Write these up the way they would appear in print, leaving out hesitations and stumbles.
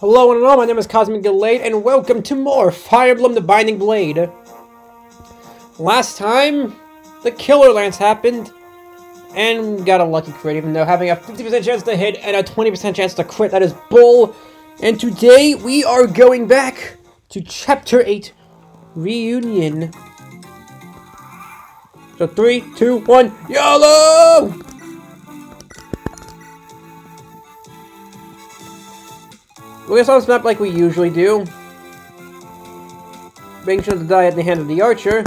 Hello and hello, my name is Cosmic Delayed, and welcome to more Fire Emblem the Binding Blade. Last time, the Killer Lance happened, and got a lucky crit, even though having a 50% chance to hit and a 20% chance to crit, that is bull. And today, we are going back to Chapter 8, Reunion. So 3, 2, 1, YOLO! We're gonna start this map like we usually do. Making sure to die at the hand of the archer.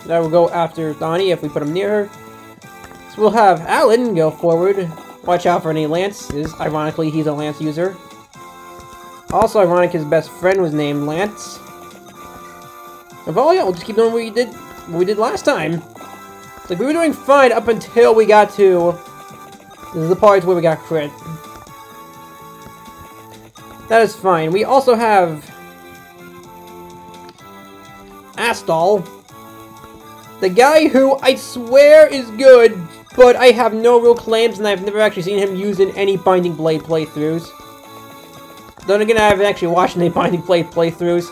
That will go after Donnie if we put him near her. So we'll have Alan go forward. Watch out for any lances. Ironically, he's a lance user. Also ironic, his best friend was named Lance. And oh yeah, we'll just keep doing what we did last time. Like, we were doing fine up until we got to... This is the part where we got crit. That is fine. We also have... Astal. The guy who I swear is good, but I have no real claims, and I've never actually seen him used in any Binding Blade playthroughs. Then again, I haven't actually watched any Binding Blade playthroughs,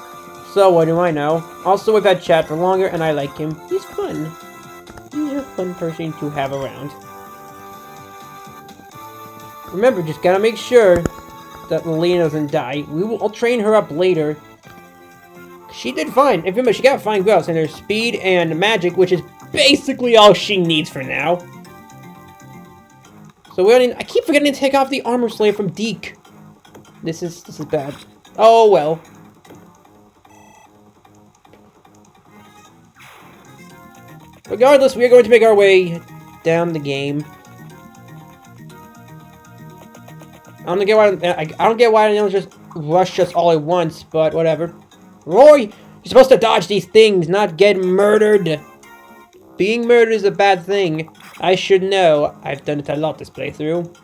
so what do I know? Also, we've had chat for longer, and I like him. He's fun. He's a fun person to have around. Remember, just gotta make sure that Lilina doesn't die. I'll train her up later. She did fine. If remember, she got fine growth in her speed and magic, which is basically all she needs for now. So I keep forgetting to take off the armor slave from Deke. This is bad. Oh well. Regardless, we are going to make our way down the game. I don't get why I don't just rush us all at once, but whatever. Roy, you're supposed to dodge these things, not get murdered. Being murdered is a bad thing. I should know. I've done it a lot this playthrough.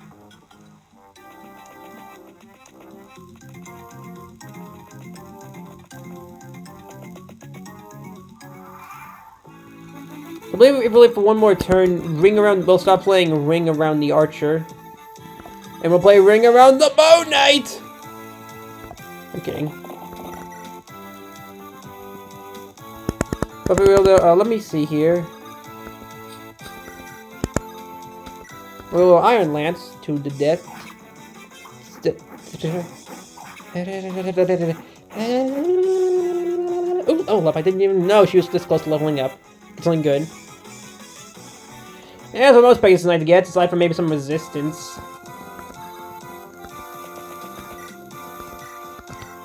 I believe if we live for one more turn, we'll stop playing Ring Around the Archer. And we'll play Ring Around the Bone Knight! I'm kidding. But let me see here. A little Iron Lance to the death. Oh, I didn't even know she was this close to leveling up. It's something good. Yeah, that's what most Pegasus Knight gets, aside from maybe some resistance.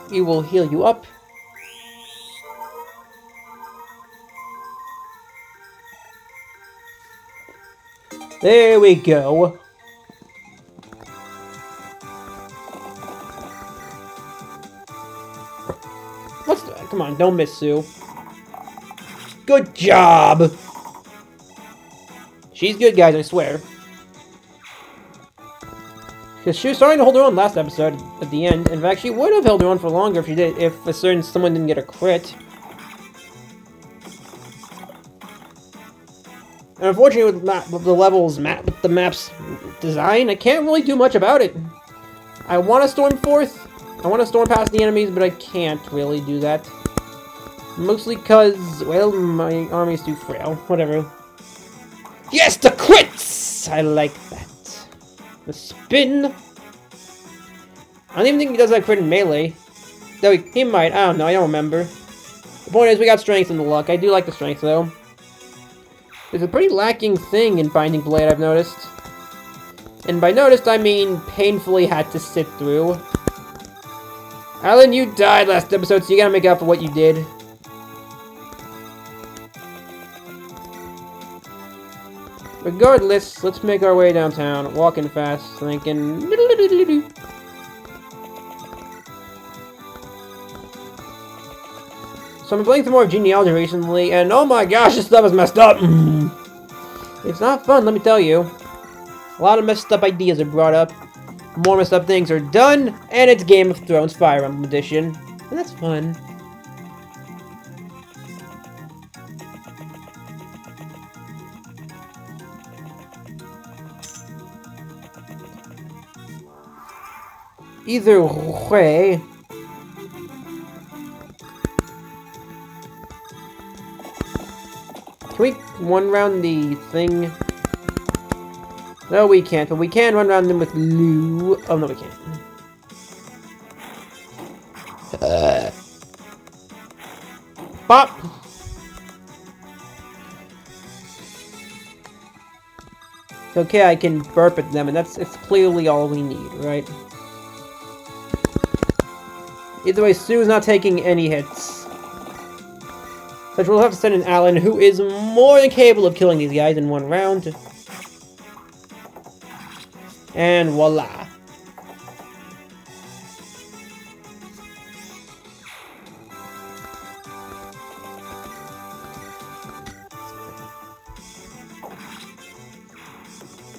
We will heal you up. There we go. Come on, don't miss Sue. Good job! She's good, guys, I swear. Because she was starting to hold her own last episode at the end. In fact, she would have held her own for longer if someone didn't get a crit. And unfortunately, with the map's design, I can't really do much about it. I want to storm forth. I want to storm past the enemies, but I can't really do that. Mostly because, well, my army's too frail. Whatever. Yes, the crits! I like that. The spin. I don't even think he does that crit in melee. Though he might. I don't know. I don't remember. The point is, we got strength and the luck. I do like the strength, though. There's a pretty lacking thing in Binding Blade, I've noticed. And by noticed, I mean painfully had to sit through. Alan, you died last episode, so you gotta make up for what you did. Regardless, let's make our way downtown, walking fast, thinking... So I've been playing some more Genealogy recently, and oh my gosh, this stuff is messed up! It's not fun, let me tell you. A lot of messed up ideas are brought up, more messed up things are done, and it's Game of Thrones Fire Emblem Edition. And that's fun. Either way... Can we one-round the thing? No, we can't, but we can run-round them with Lou. Oh, no, we can't. Bop! Okay, I can burp at them, and it's clearly all we need, right? Either way, Sue's not taking any hits. So we'll have to send in Alan, who is more than capable of killing these guys in one round. And voila.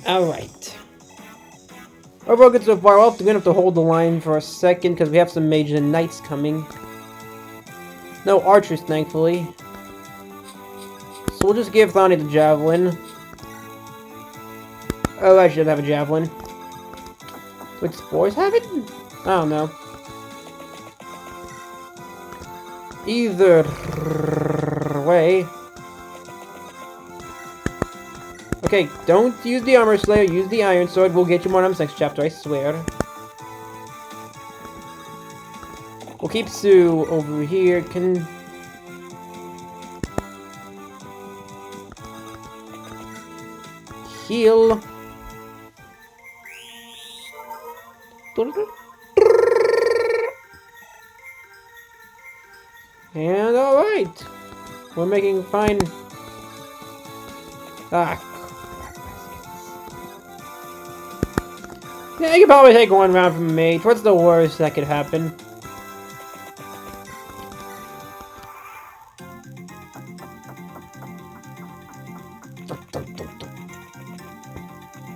Alright. Overall good so far. We're gonna have to hold the line for a second because we have some Mages and Knights coming. No archers, thankfully. So we'll just give Thani the Javelin. Oh, I should have a Javelin. Would Spores have it? I don't know. Either way. Okay, don't use the Armor Slayer, use the Iron Sword. We'll get you more on the next chapter, I swear. We'll keep Sue over here. Can... heal. And alright. We're making fine... Ah. Yeah, you can probably take one round from Mage. What's the worst that could happen?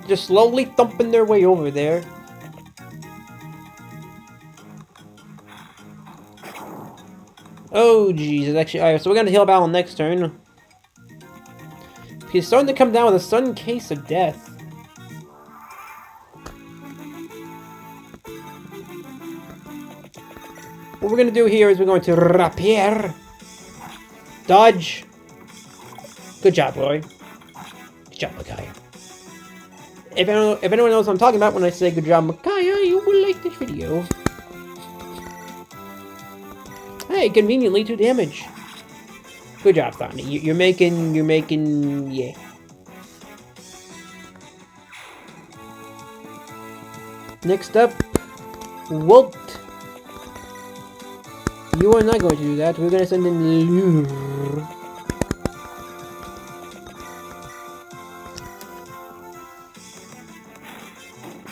Just slowly thumping their way over there. Oh, jeez. It's actually... Alright, so we're gonna heal Alan next turn. He's starting to come down with a sudden case of death. What we're gonna do here is we're going to rapier. Dodge. Good job, Roy. Good job, Micaiah. If anyone knows what I'm talking about when I say good job, Micaiah, you will like this video. Hey, conveniently 2 damage. Good job, Thani. You're making, yeah. Next up, Walt. You are not going to do that. We're going to send in Lure.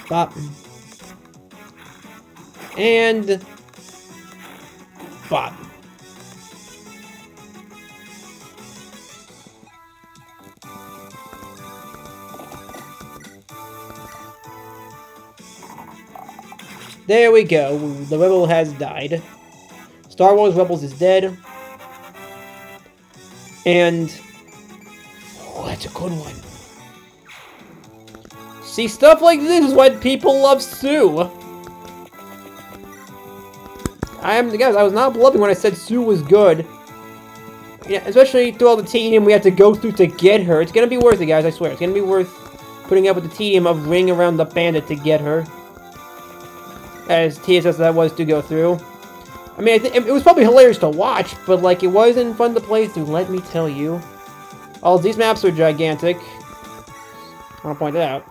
Bop. And... bop. There we go. The rebel has died. Star Wars Rebels is dead. And... oh, that's a good one. See, stuff like this is why people love Sue. Guys, I was not bluffing when I said Sue was good. Yeah, especially through all the tedium we had to go through to get her. It's gonna be worth it, guys, I swear. It's gonna be worth putting up with the tedium of ringing around the bandit to get her. As tedious as that was to go through. I mean, it was probably hilarious to watch, but, like, it wasn't fun to play through, let me tell you. All these maps are gigantic. I want to point that out.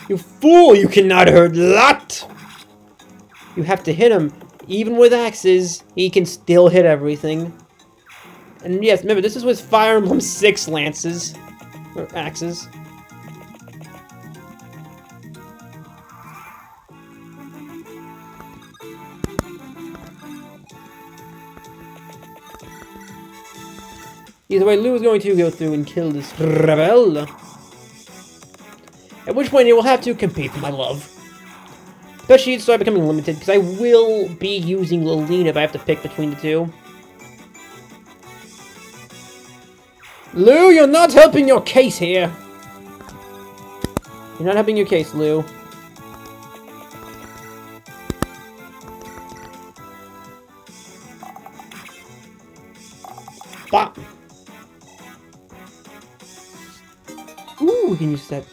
You fool! You cannot hurt Lot! You have to hit him. Even with axes, he can still hit everything. And yes, remember, this is with Fire Emblem 6 lances. Or axes. Either way, Lou is going to go through and kill this rebel. At which point you will have to compete for my love. Especially to start becoming limited, because I will be using Lilina if I have to pick between the two. Lou, you're not helping your case here. You're not helping your case, Lou. Bop. Ooh, we can use that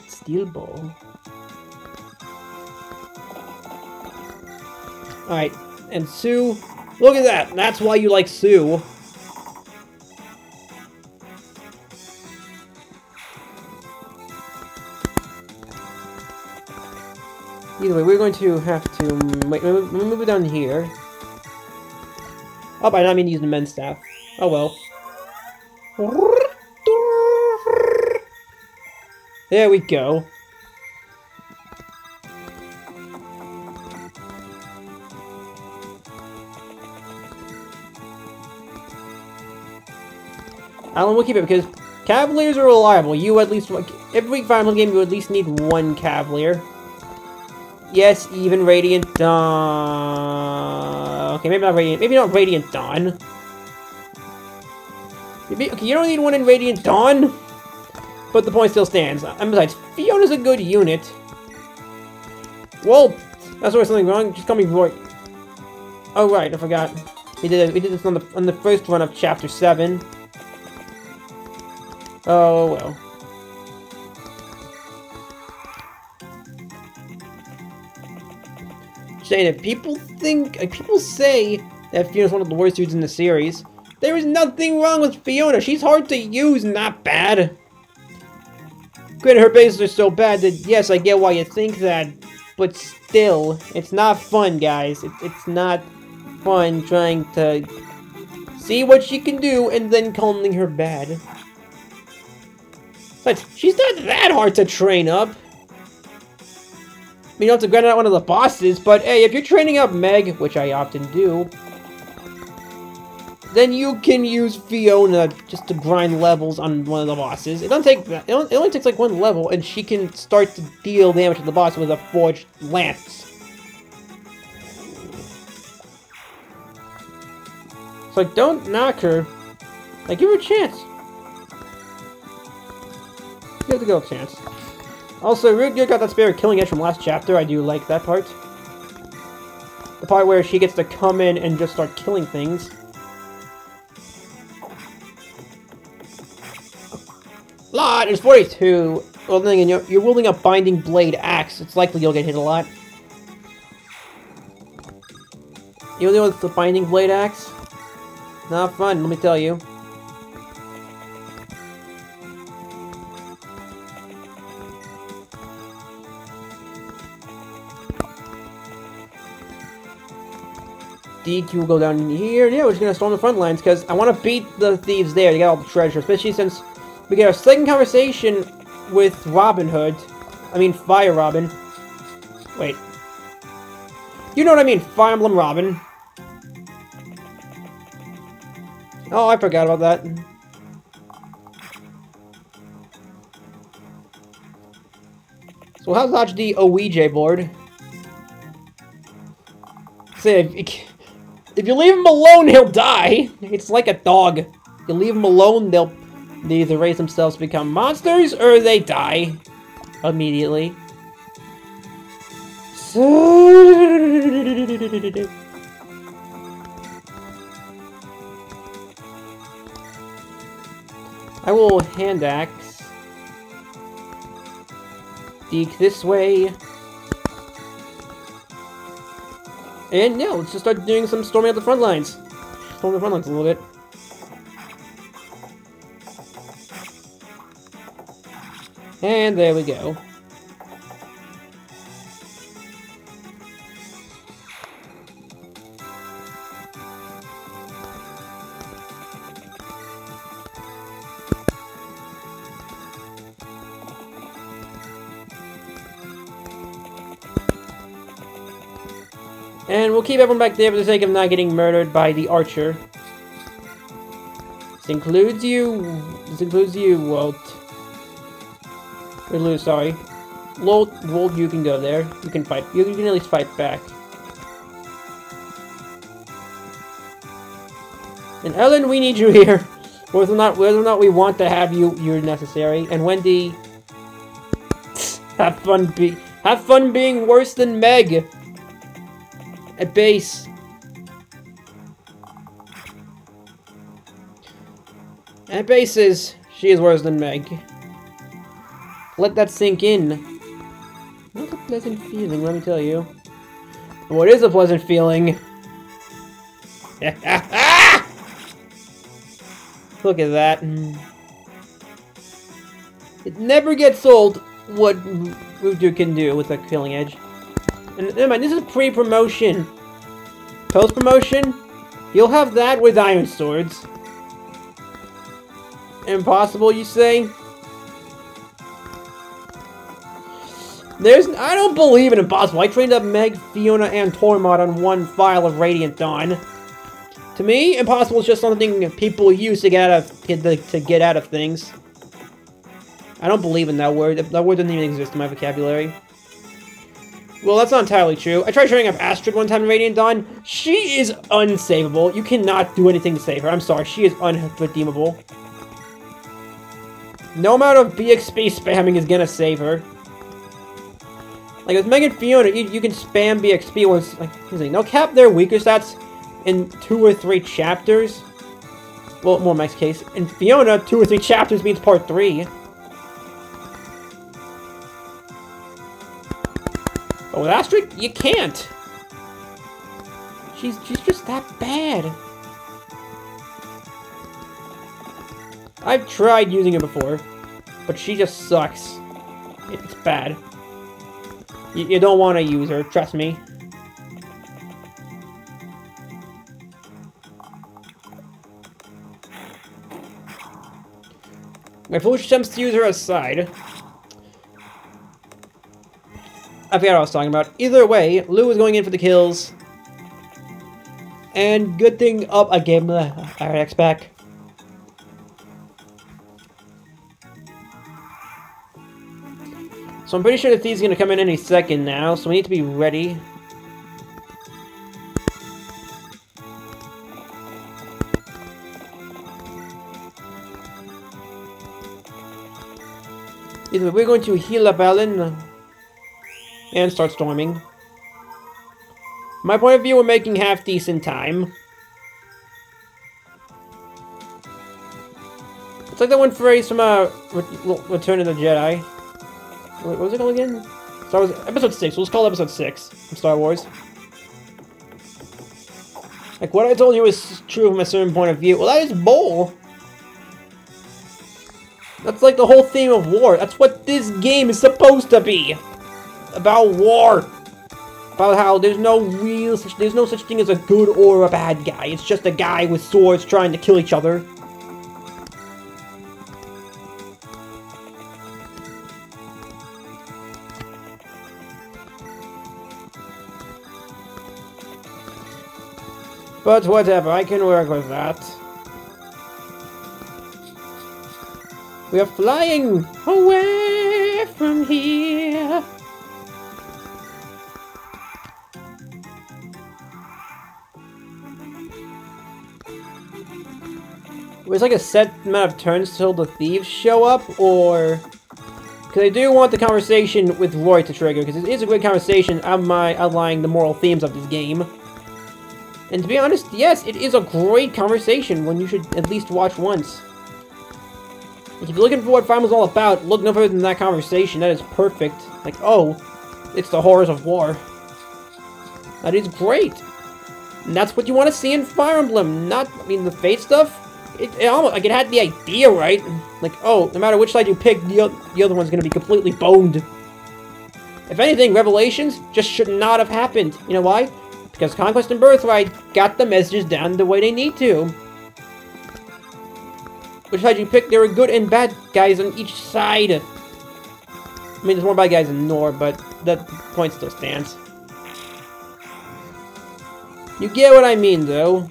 steel ball. Alright, and Sue, look at that. That's why you like Sue. Either way, we're going to have to... Wait, let me move it down here. Oh, I don't mean to use the men's staff. Oh well. There we go. Alan will keep it because Cavaliers are reliable. You at least... Every Fire Emblem game, you at least need one Cavalier. Yes, even Radiant Dawn. Okay, maybe not Radiant. Maybe not Radiant Dawn. Maybe, okay, you don't need one in Radiant Dawn, but the point still stands. And besides, Fiona's a good unit. Well, that's where something wrong. Just call me Roy. Oh right, I forgot. We did this on the first run of Chapter 7. Oh well. Saying if people say that Fiona's one of the worst dudes in the series, there is nothing wrong with Fiona. She's hard to use, not bad. Granted, her bases are so bad that yes, I get why you think that, but still, it's not fun, guys. It's not fun trying to see what she can do and then calling her bad. But she's not that hard to train up. You don't have to grind out one of the bosses, but hey, if you're training up Meg, which I often do, then you can use Fiona just to grind levels on one of the bosses. It doesn't take that. It only takes like one level, and she can start to deal damage to the boss with a forged lance. So don't knock her. Like, give her a chance. Give the girl a chance. Also, Root Gear got that spare killing edge from last chapter. I do like that part. The part where she gets to come in and just start killing things. Lot is 42. Well, then again, you're wielding a binding blade axe. It's likely you'll get hit a lot. You know what's the binding blade axe? Not fun, let me tell you. DQ will go down here. Yeah, we're just gonna storm the front lines because I want to beat the thieves there to get all the treasure, especially since we get our second conversation with Robin Hood. I mean, Fire Robin. Wait. You know what I mean, Fire Emblem Robin. Oh, I forgot about that. So how's Dodge the Ouija board? Say, if you leave him alone, he'll die. It's like a dog. You leave him alone, they either raise themselves to become monsters, or they die immediately. So... I will hand axe. Deke this way. And yeah, let's just start doing some storming out the front lines. Storm the front lines a little bit. And there we go. And we'll keep everyone back there for the sake of not getting murdered by the archer. This includes you, Walt. Or Lou, sorry. Walt, you can go there. You can fight. You can at least fight back. And Ellen, we need you here. Whether or not we want to have you, you're necessary. And Wendy, have fun being worse than Meg at base. At bases, she is worse than Meg. Let that sink in. Not a pleasant feeling, let me tell you. What is a pleasant feeling? Look at that. It never gets old what Ruju can do with a killing edge. And never mind, this is pre-promotion. Post-promotion, you'll have that with iron swords. Impossible, you say? I don't believe in impossible. I trained up Meg, Fiona, and Tormod on one file of Radiant Dawn. To me, impossible is just something people use to get out of things. I don't believe in that word. That word doesn't even exist in my vocabulary. Well, that's not entirely true. I tried training up Astrid one time in Radiant Dawn. She is unsavable. You cannot do anything to save her. I'm sorry, she is unredeemable. No amount of BXP spamming is gonna save her. Like with Meg and Fiona, you can spam BXP once. Like, they'll cap their weaker stats in 2 or 3 chapters. Well, more in Meg's case. In Fiona, 2 or 3 chapters means part 3. But with Astrid, you can't. She's just that bad. I've tried using it before, but she just sucks. It's bad. You don't want to use her, trust me. My foolish attempts to use her aside. I forgot what I was talking about. Either way, Lou is going in for the kills. And good thing up again. Alright, X back. So I'm pretty sure the thief's gonna come in any second now, so we need to be ready. Either we're going to heal up Ellen and start storming. From my point of view, we're making half-decent time. It's like that one phrase from Return of the Jedi. What was it called again? Star Wars Episode 6. We'll just call it Episode 6 from Star Wars. Like, what I told you is true from a certain point of view. Well, that is bull. That's like the whole theme of war. That's what this game is supposed to be. About war. About how there's no such thing as a good or a bad guy. It's just a guy with swords trying to kill each other. But whatever, I can work with that. We are flying away from here. It's like a set amount of turns till the thieves show up, or... Because I do want the conversation with Roy to trigger, because it is a good conversation outlining the moral themes of this game. And to be honest, yes, it is a great conversation, one you should at least watch once. If you're looking for what Primal's all about, look no further than that conversation. That is perfect. Like, oh, it's the horrors of war. That is great. And that's what you want to see in Fire Emblem. Not, I mean, the Fate stuff, it almost, like, it had the idea right. Like, oh, no matter which side you pick, the other one's going to be completely boned. If anything, Revelations just should not have happened. You know why? Because Conquest and Birthright got the messages down the way they need to. Which side you pick, there are good and bad guys on each side. I mean, there's more bad guys in Nor, but that point still stands. You get what I mean, though.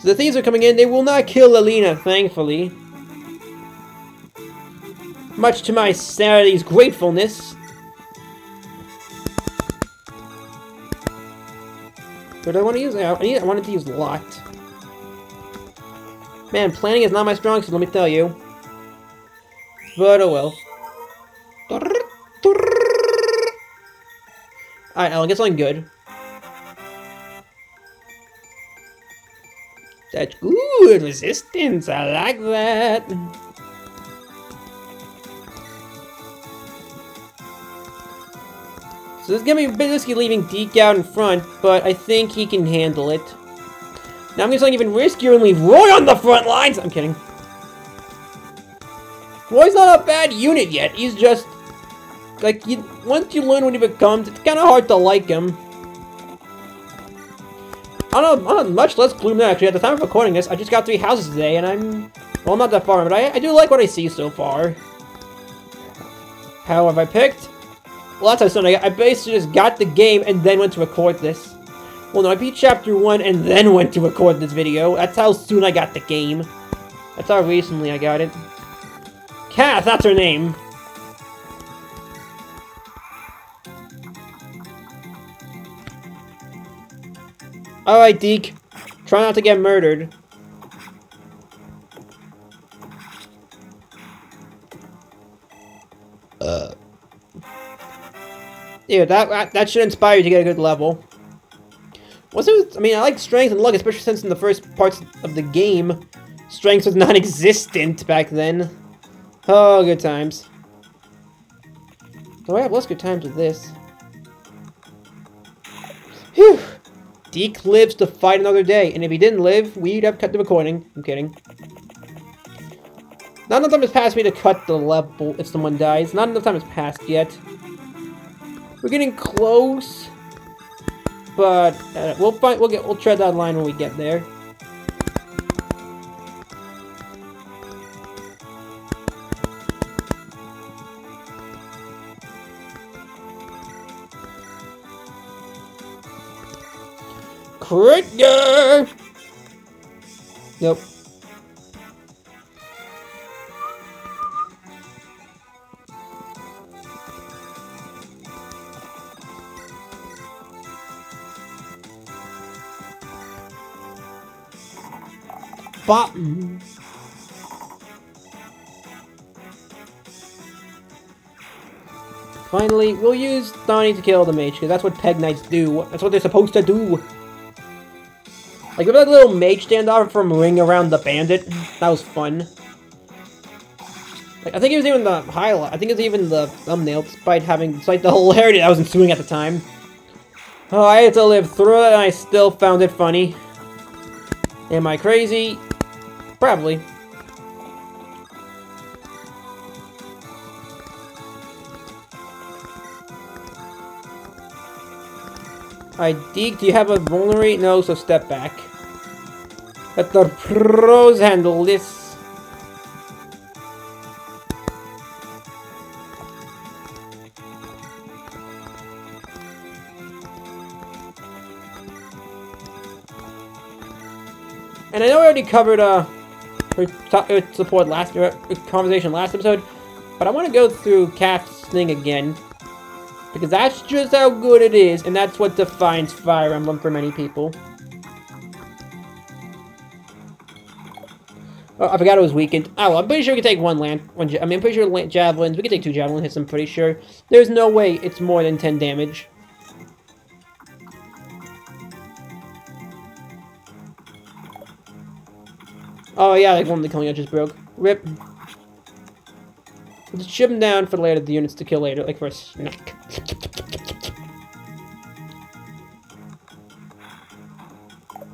So the thieves are coming in. They will not kill Alina, thankfully. Much to my sanity's gratefulness. What do I want to use? I wanted to use locked. Man, planning is not my strong suit, let me tell you. But oh well. Alright, Ellen, get something good. That's good resistance, I like that. So this is gonna be a bit risky leaving Deke out in front, but I think he can handle it. Now I'm gonna do something even riskier and leave Roy on the front lines! I'm kidding. Roy's not a bad unit yet, he's just... like, once you learn what he becomes, it's kinda hard to like him. I'm much less gloomy now, actually. At the time of recording this, I just got 3 houses today, and I'm... well, I'm not that far, but I do like what I see so far. How have I picked? Well, that's how soon I basically just got the game and then went to record this. Well, no, I beat Chapter 1 and then went to record this video. That's how soon I got the game. That's how recently I got it. Kath, that's her name. Alright, Deke. Try not to get murdered. Yeah, that should inspire you to get a good level. I mean, I like strength and luck, especially since in the first parts of the game, strength was non-existent back then. Oh, good times. So I have less good times with this. Phew! Deke lives to fight another day, and if he didn't live, we'd have cut the recording. I'm kidding. Not enough time has passed me to cut the level if someone dies. Not enough time has passed yet. We're getting close, but we'll tread that line when we get there. Critter! Nope. Bop. Finally, we'll use Donnie to kill the mage, because that's what Peg Knights do. That's what they're supposed to do. Like, remember that little mage standoff from Ring Around the Bandit? That was fun. Like, I think it was even the highlight. I think it was even the thumbnail, despite the hilarity that was ensuing at the time. Oh, I had to live through it, and I still found it funny. Am I crazy? Probably. Alright, Deke, do you have a vulnerary? No, so step back. Let the pros handle this. And I know I already covered her support conversation last episode, but I want to go through Kath's thing again. Because that's just how good it is, and that's what defines Fire Emblem for many people. Oh, I forgot it was weakened. Oh, well, I'm pretty sure we can take I'm pretty sure javelins. We can take 2 javelin hits, I'm pretty sure. There's no way it's more than 10 damage. Oh, yeah, like one of the killing edges broke. Rip. Just ship them down for later, the units to kill later, like for a snack.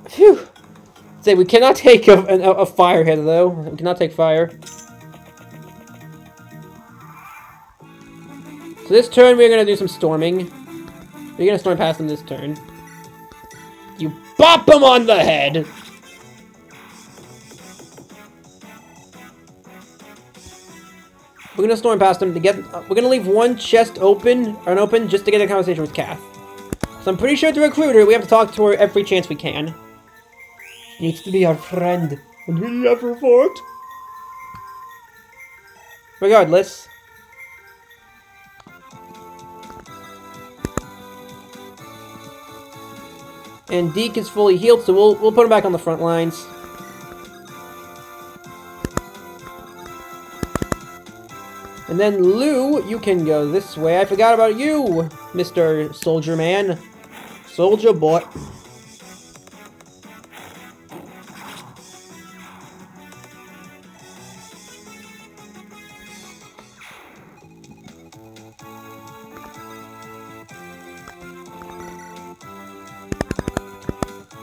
Phew. Say, we cannot take a fire hit, though. We cannot take fire. So this turn, we're gonna do some storming. We're gonna storm past them this turn. You bop them on the head! We're gonna storm past them to get. We're gonna leave one chest open just to get a conversation with Kath. So I'm pretty sure to recruit her, we have to talk to her every chance we can. Needs to be our friend. And we never fought. Regardless. And Deke is fully healed, so we'll put him back on the front lines. And then Lou, you can go this way. I forgot about you, Mr. Soldier Man. Soldier Boy.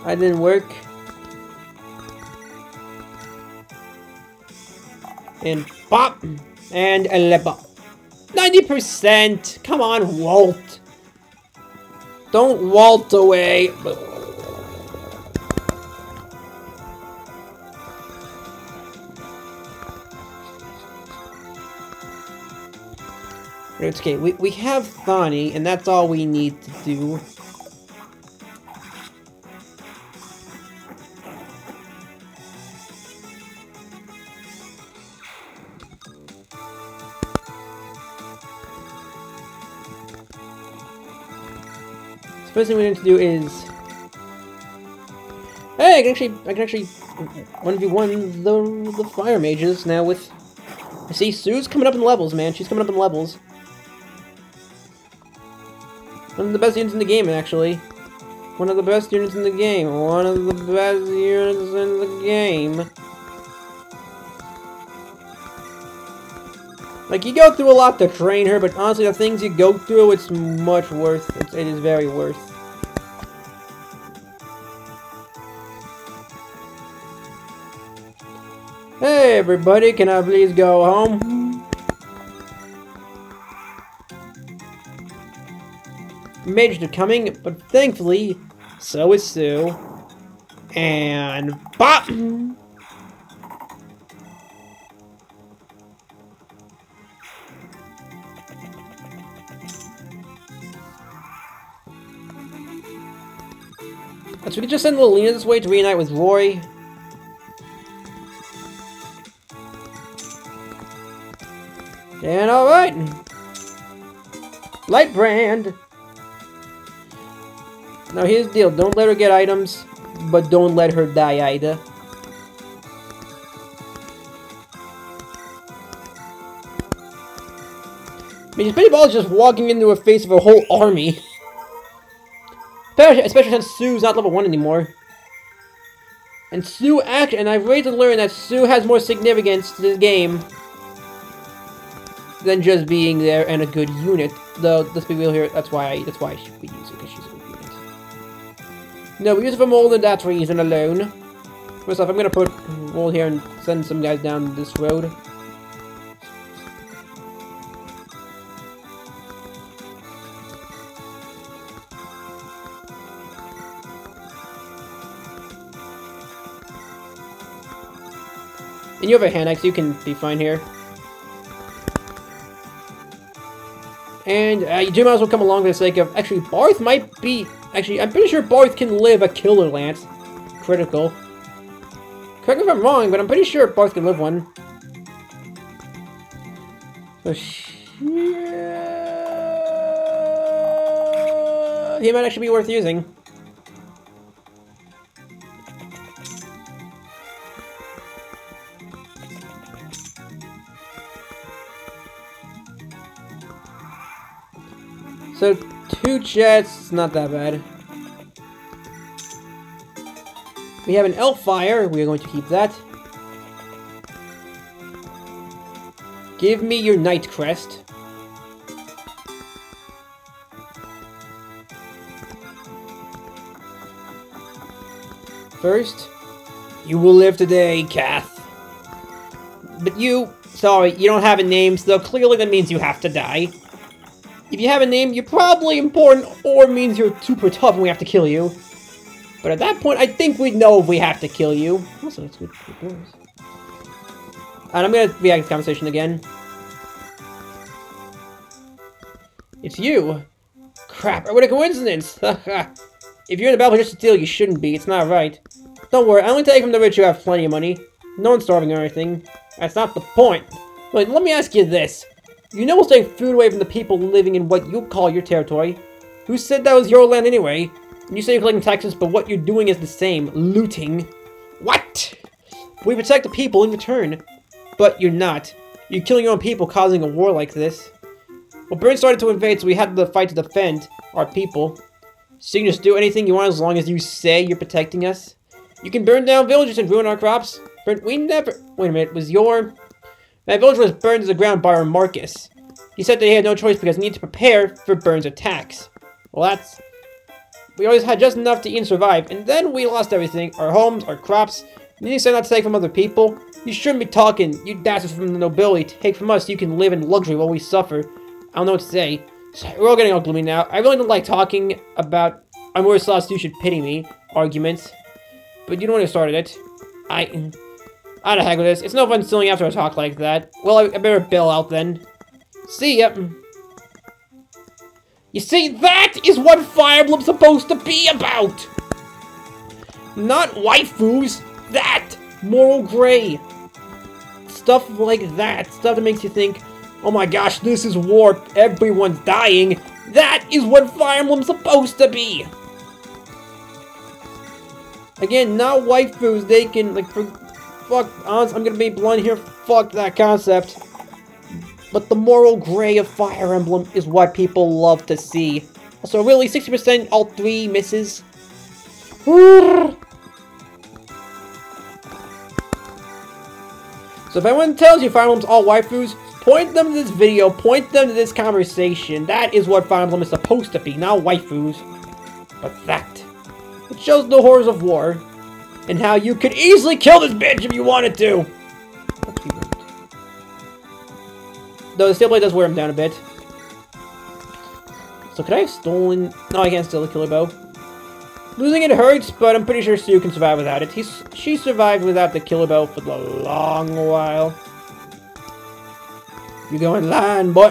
That didn't work. And pop! And a lepa. 90%! Come on, Walt! Don't Walt away! It's okay, we have Thani, and that's all we need to do. First thing we need to do is, hey, I can actually 1v1 the fire mages now with. See, Sue's coming up in levels, man. She's coming up in levels. One of the best units in the game, actually. One of the best units in the game. One of the best units in the game. Like, you go through a lot to train her, but honestly, the things you go through, it's much worth. It is very worth. Hey, everybody, can I please go home? Mages are coming, but thankfully, so is Sue. And pop! So we could just send Lilina this way to reunite with Roy. And alright! Light brand! Now here's the deal, don't let her get items, but don't let her die either. I mean, Spinny Ball is just walking into the face of a whole army. Especially since Sue's not level 1 anymore. And Sue actually, and I've raised to learn that Sue has more significance to this game than just being there and a good unit. Though, let's be real here, that's why we use her, because she's a good unit. No, we use it for more than that reason alone. First off, I'm gonna put roll here and send some guys down this road. And you have a hand axe, you can be fine here. And you do might as well come along for the sake of... Actually, Barth might be... Actually, I'm pretty sure Barth can live a Killer Lance. Critical. Correct me if I'm wrong, but I'm pretty sure Barth can live one. So, he might actually be worth using. So, 2 jets, not that bad. We have an Elfire, we are going to keep that. Give me your Knight Crest. First, you will live today, Kath. But you, sorry, you don't have a name, so clearly that means you have to die. If you have a name, you're probably important, or means you're super tough and we have to kill you. But at that point, I think we'd know if we have to kill you. Also, that's good. And I'm gonna react to the conversation again. It's you! Crap, what a coincidence! If you're in the battle just to steal, you shouldn't be. It's not right. Don't worry, I only take from the rich who have plenty of money. No one's starving or anything. That's not the point. But let me ask you this. You know we'll take food away from the people living in what you call your territory. Who said that was your land anyway? And you say you're collecting taxes, but what you're doing is the same. Looting. What? We protect the people in return. But you're not. You're killing your own people, causing a war like this. Well, Burn started to invade, so we had to fight to defend our people. So you can just do anything you want as long as you say you're protecting us? You can burn down villages and ruin our crops. We never... Wait a minute, was your... That village was burned to the ground by our Marcus. He said that he had no choice because he needed to prepare for Burn's attacks. Well, that's... We always had just enough to eat and survive, and then we lost everything. Our homes, our crops. And you say not to take from other people? You shouldn't be talking. You bastards from the nobility. Take from us so you can live in luxury while we suffer. I don't know what to say. We're all getting all gloomy now. I really don't like talking about I'm worse lost, you should pity me arguments. But you don't want to start it. Out of heck with this. It's no fun stealing after a talk like that. Well, I better bail out then. See ya. You see, that is what Fire Emblem's supposed to be about! Not waifus! That! Moral gray. Stuff like that. Stuff that makes you think, oh my gosh, this is war. Everyone's dying. That is what Fire Emblem's supposed to be! Again, not waifus. They can, like, fuck, honest, I'm gonna be blunt here, fuck that concept. But the moral gray of Fire Emblem is what people love to see. So really, 60% all 3 misses. So if anyone tells you Fire Emblem's all waifus, point them to this video, point them to this conversation. That is what Fire Emblem is supposed to be, not waifus. But that. It shows the horrors of war. And how you could easily kill this bitch if you wanted to! Though the steel blade does wear him down a bit. So could I have stolen... No, I can't steal the killer bow. Losing it hurts, but I'm pretty sure Sue can survive without it. She survived without the killer bow for a long while. You go in line, boy.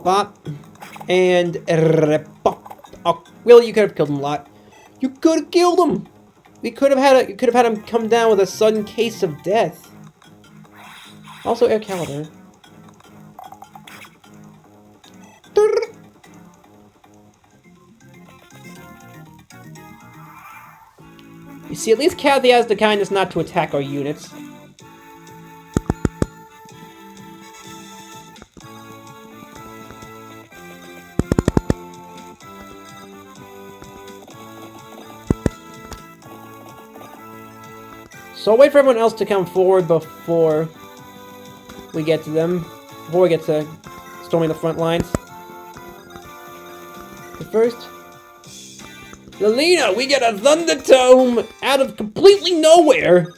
Bop. And... Oh, Will, you could have killed him a lot. You could have killed him! You could have had him come down with a sudden case of death. Also, Air Calibur. You see, at least Kathy has the kindness not to attack our units. So I'll wait for everyone else to come forward before we get to them. Before we get to storming the front lines. But first... Lelina, we get a Thunder Tome out of completely nowhere!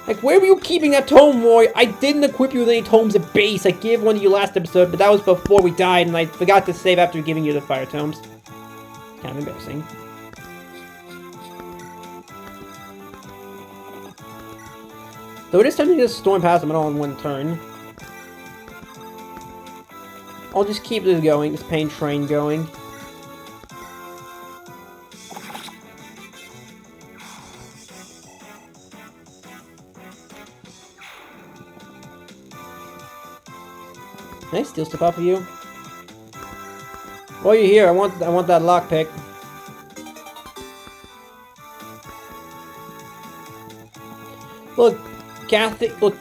Like, where were you keeping that tome, Roy? I didn't equip you with any tomes at base. I gave one to you last episode, but that was before we died, and I forgot to save after giving you the fire tomes. Kind of embarrassing. Though it is tempting to just storm past them all in one turn. I'll just keep this going, this pain train going. Can I steal stuff off of you? While you're here, I want that lockpick. Look,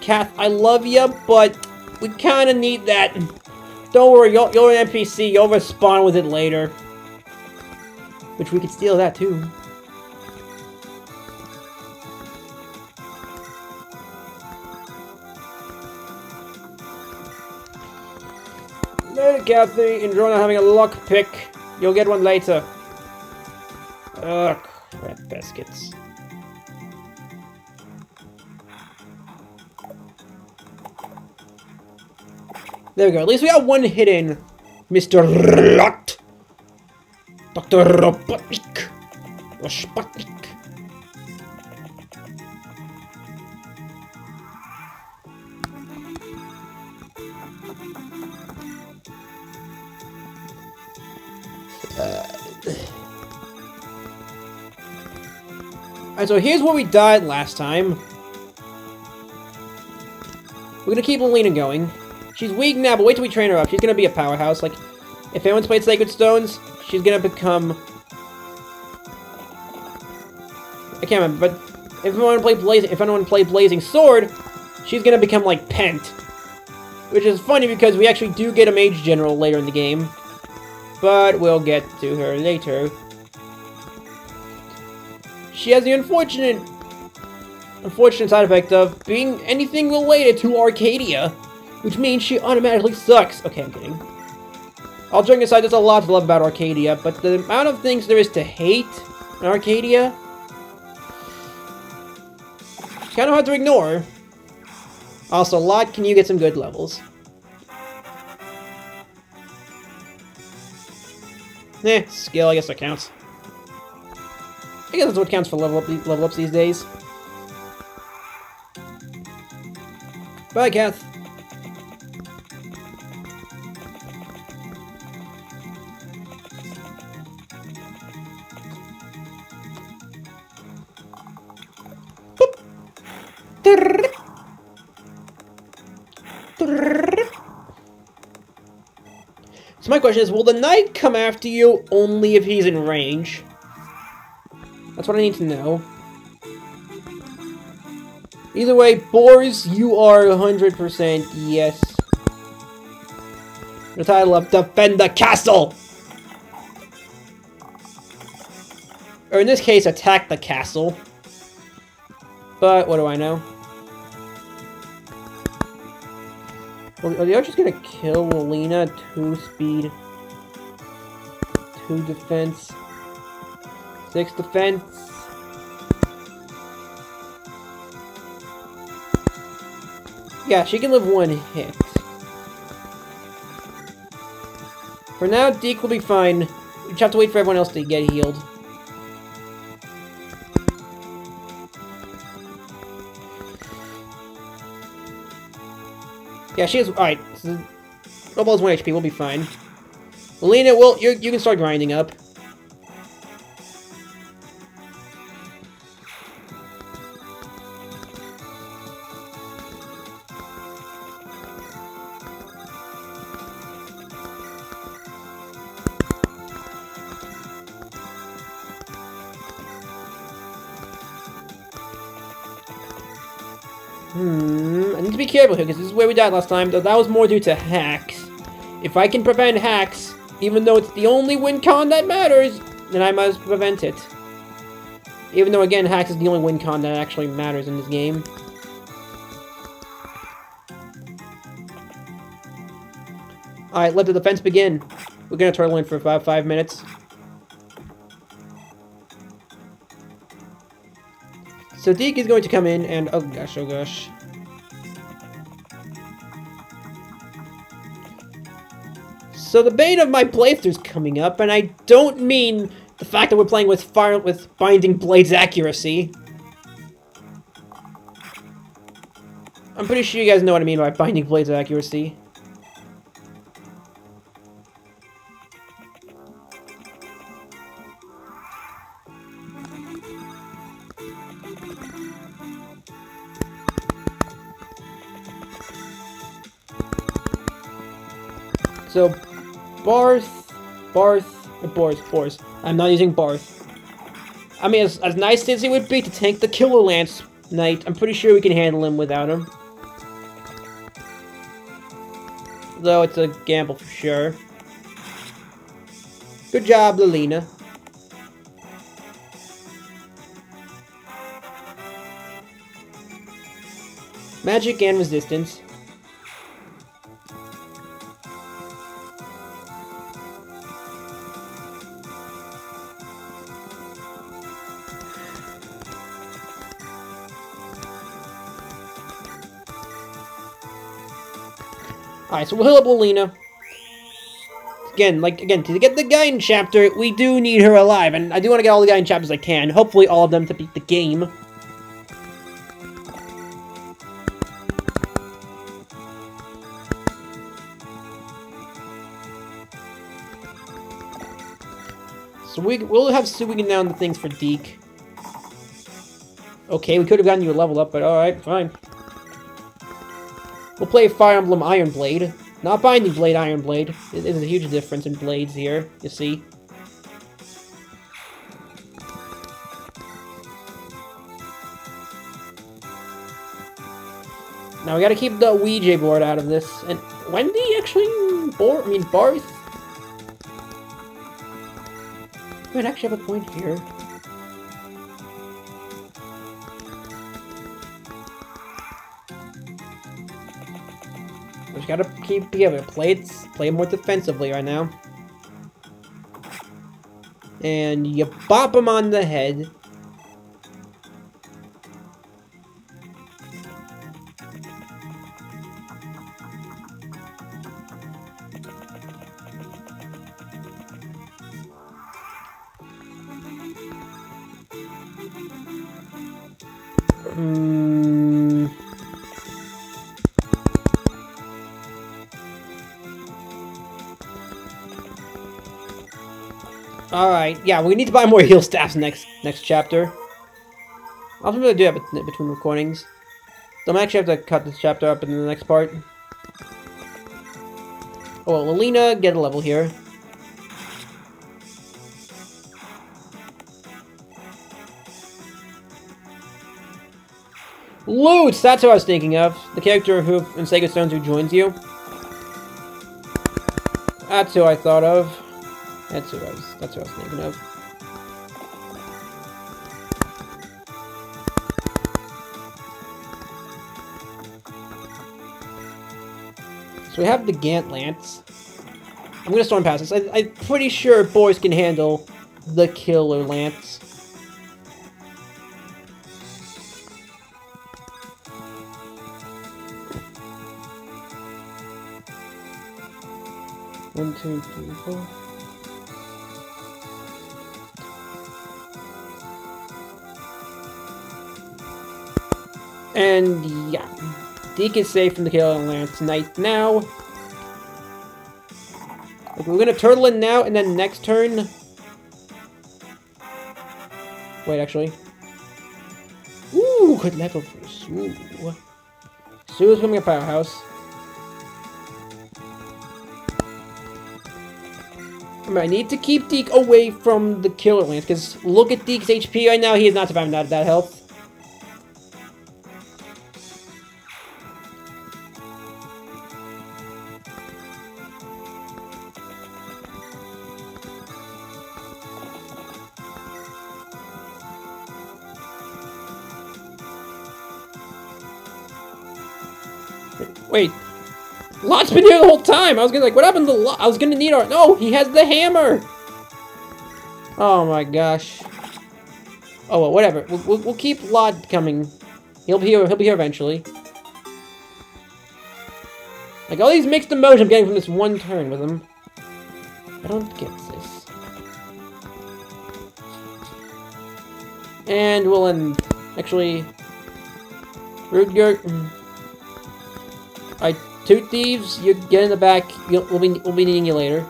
Kath, I love you, but we kind of need that. Don't worry, you're an NPC. You'll respawn with it later. Which we could steal that too. Later, Kathy. Enjoy not having a lockpick. You'll get one later. Ugh, crap baskets. There we go. At least we got one hidden, Mr. Lot. Dr. Robotnik. Or Sputnik. Alright, so here's where we died last time. We're gonna keep Alina going. She's weak now, but wait till we train her up. She's gonna be a powerhouse. Like, if anyone's played Sacred Stones, she's gonna become... I can't remember, but if anyone played Blazing Sword, she's gonna become like Pent. Which is funny because we actually do get a Mage General later in the game. But we'll get to her later. She has the unfortunate side effect of being anything related to Arcadia, which means she automatically sucks. Okay, I'm kidding. All joking aside, there's a lot to love about Arcadia, but the amount of things there is to hate in Arcadia, it's kind of hard to ignore. Also, a lot can you get some good levels. Skill, I guess that counts. I guess that's what counts for level ups these days. Bye, Kath. So my question is, will the knight come after you only if he's in range? That's what I need to know. Either way, Boars, you are 100% yes. The title of Defend the Castle! Or in this case, Attack the Castle. But, what do I know? Are the archers gonna kill Alina? 2 speed, 2 defense, 6 defense. Yeah, she can live 1 hit. For now, Deke will be fine. We just have to wait for everyone else to get healed. Yeah, she is. Alright. So Snowball's 1 HP, we'll be fine. Alina, well, you can start grinding up. I need to be careful here, because this is where we died last time, though that was more due to hacks. If I can prevent hacks, even though it's the only win con that matters, then I must prevent it. Even though, again, hacks is the only win con that actually matters in this game. Alright, let the defense begin. We're gonna turtle in for about 5 minutes. So Deke is going to come in and... oh gosh, oh gosh. So the bane of my playthrough's coming up, and I don't mean the fact that we're playing with Binding Blades accuracy. I'm pretty sure you guys know what I mean by Binding Blades accuracy. So, Boars. I'm not using Barth. I mean, as nice as it would be to tank the Killer Lance Knight, I'm pretty sure we can handle him without him. Though it's a gamble for sure. Good job, Alina. Magic and resistance. Alright, so we'll heal up Alina. Again, to get the Gaiden chapter, we do need her alive, and I do want to get all the Gaiden chapters I can. Hopefully all of them to beat the game. So we'll have swinging down the things for Deke. Okay, we could have gotten you a level up, but alright, fine. We'll play Fire Emblem Iron Blade. Not Binding Blade, Iron Blade. There's a huge difference in blades here, you see. Now we gotta keep the Ouija board out of this. And Wendy actually... Barth? I might actually have a point here. We just gotta keep together. Play it more defensively right now. And you bop him on the head. Alright, yeah, we need to buy more heal staffs next chapter. I'm gonna do that between recordings. So I'm actually have to cut this chapter up in the next part. Oh, well, Alina, get a level here. Lutz! That's who I was thinking of. The character who in Sega Stones who joins you. That's who I thought of. That's who I was thinking of. So we have the Gant Lance. I'm gonna storm past this. I'm pretty sure boys can handle the Killer Lance. One, two, three, four. And yeah, Deke is safe from the Killer Lance Knight now. Okay, we're gonna turtle in now, and then next turn. Wait, actually. Ooh, good level for Sue. Sue's becoming a powerhouse. I need to keep Deke away from the Killer Lance, because look at Deke's HP right now. He is not surviving that health. Wait, Lot's been here the whole time. I was gonna what happened to Lot? I was gonna need our. No, he has the hammer. Oh my gosh. Oh well, whatever. We'll keep Lot coming. He'll be here eventually. Like all these mixed emotions I'm getting from this one turn with him. I don't get this. And we'll end. Actually, Rudger. Alright, Toot Thieves, you get in the back. We'll be needing you later.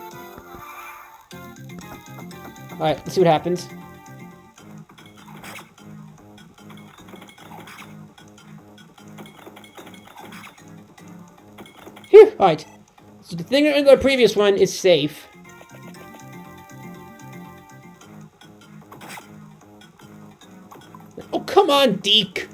Alright, let's see what happens. Phew, alright. So the thing in the previous one is safe. Oh, come on, Deke!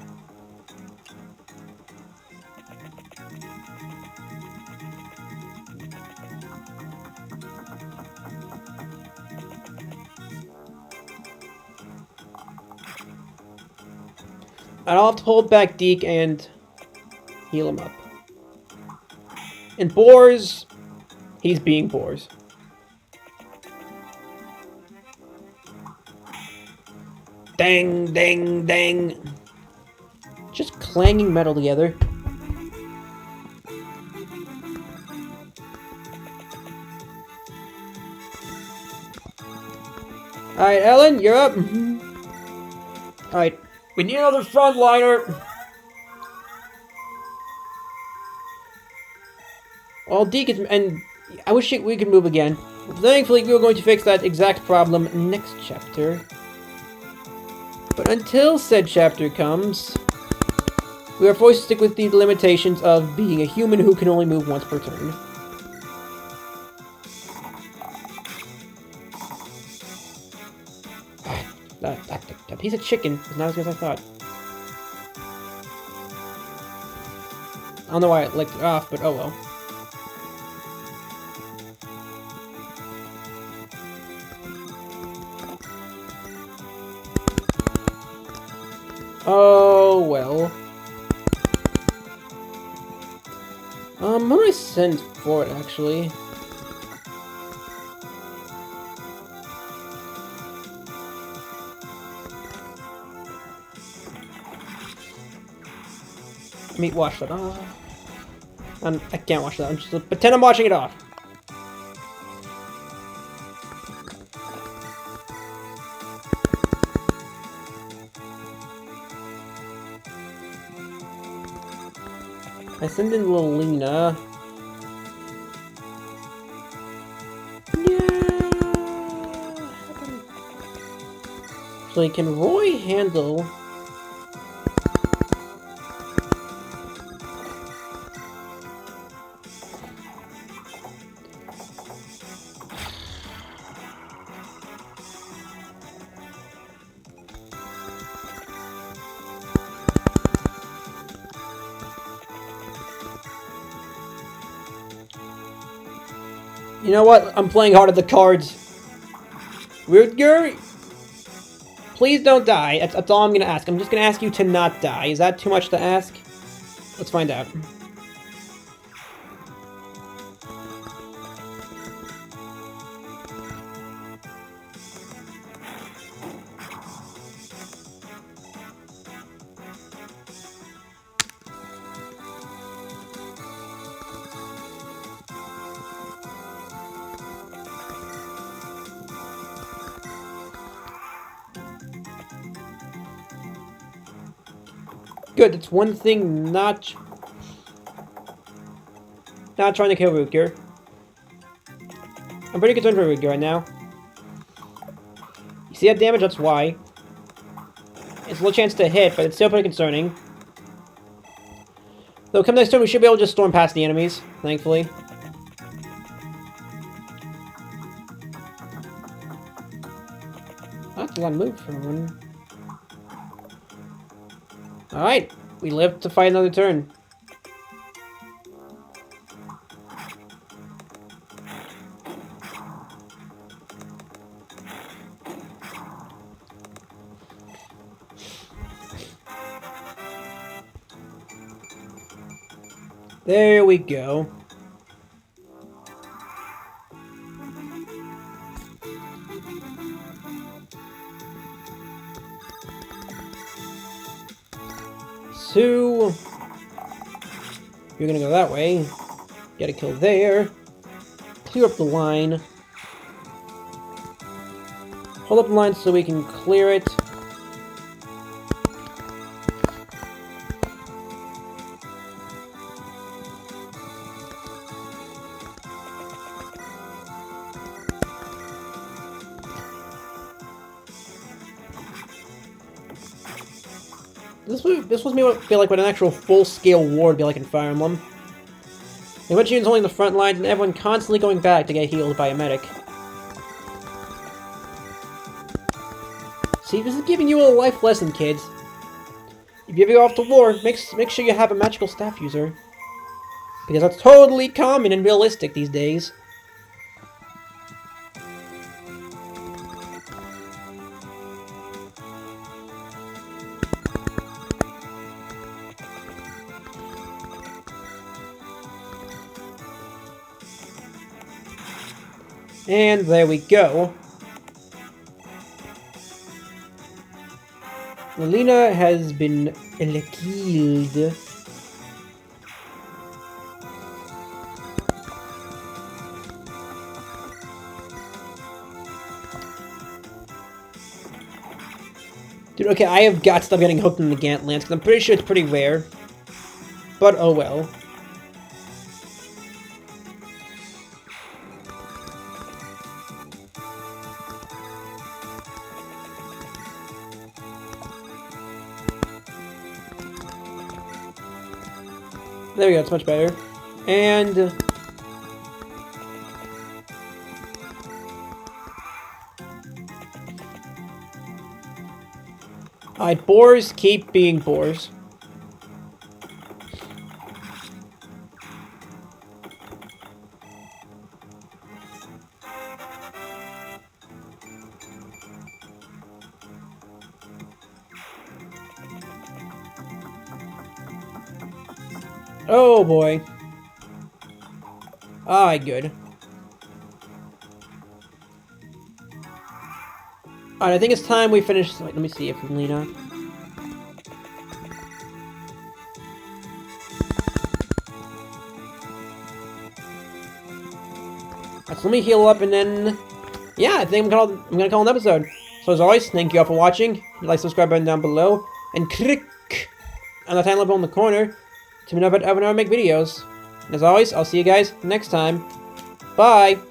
I'll have to hold back Deke and heal him up. And Boars, he's being Boars. Dang, dang, dang. Just clanging metal together. Alright, Ellen, you're up. Alright. We need another frontliner. Well, Deke is, and I wish we could move again. Thankfully, we are going to fix that exact problem next chapter. But until said chapter comes, we are forced to stick with the limitations of being a human who can only move once per turn. That piece of chicken is not as good as I thought. I don't know why I licked it off, but oh well. Oh well. What do I send for it actually? Meat wash that off. I can't wash that. I'm just pretend I'm washing it off. I send in Lilina. Yeah. So can Roy handle? You know what? I'm playing hard at the cards. Rutger, please don't die. That's all I'm gonna ask. I'm just gonna ask you to not die. Is that too much to ask? Let's find out. Good, that's one thing not trying to kill Rutger. I'm pretty concerned for Rutger right now. You see that damage? That's why. It's a low chance to hit, but it's still pretty concerning. Though come next turn, we should be able to just storm past the enemies, thankfully. That's a lot of move for one. Alright, we live to fight another turn. There we go. So, you're gonna go that way. Get a kill there. Clear up the line. Hold up the line so we can clear it. This was me what it feel like what an actual full-scale war would be like in Fire Emblem. A bunch of units only in the front lines and everyone constantly going back to get healed by a medic. See, this is giving you a life lesson, kids. If you ever go off to war, make sure you have a magical staff user. Because that's totally common and realistic these days. And there we go. Lilina has been killed. Dude, okay, I have got to stop getting hooked in the Gant Lance, because I'm pretty sure it's pretty rare. But oh well. There we go, it's much better. And... alright, boars keep being boars. Oh boy. Alright, good. Alright, I think it's time we finish... Wait, let me see if we can lead on. Alright, so let me heal up and then... yeah, I think I'm gonna call an episode. So as always, thank you all for watching. Like, subscribe button down below. And click on the tiny bell in the corner to know whenever I make videos. And as always, I'll see you guys next time. Bye!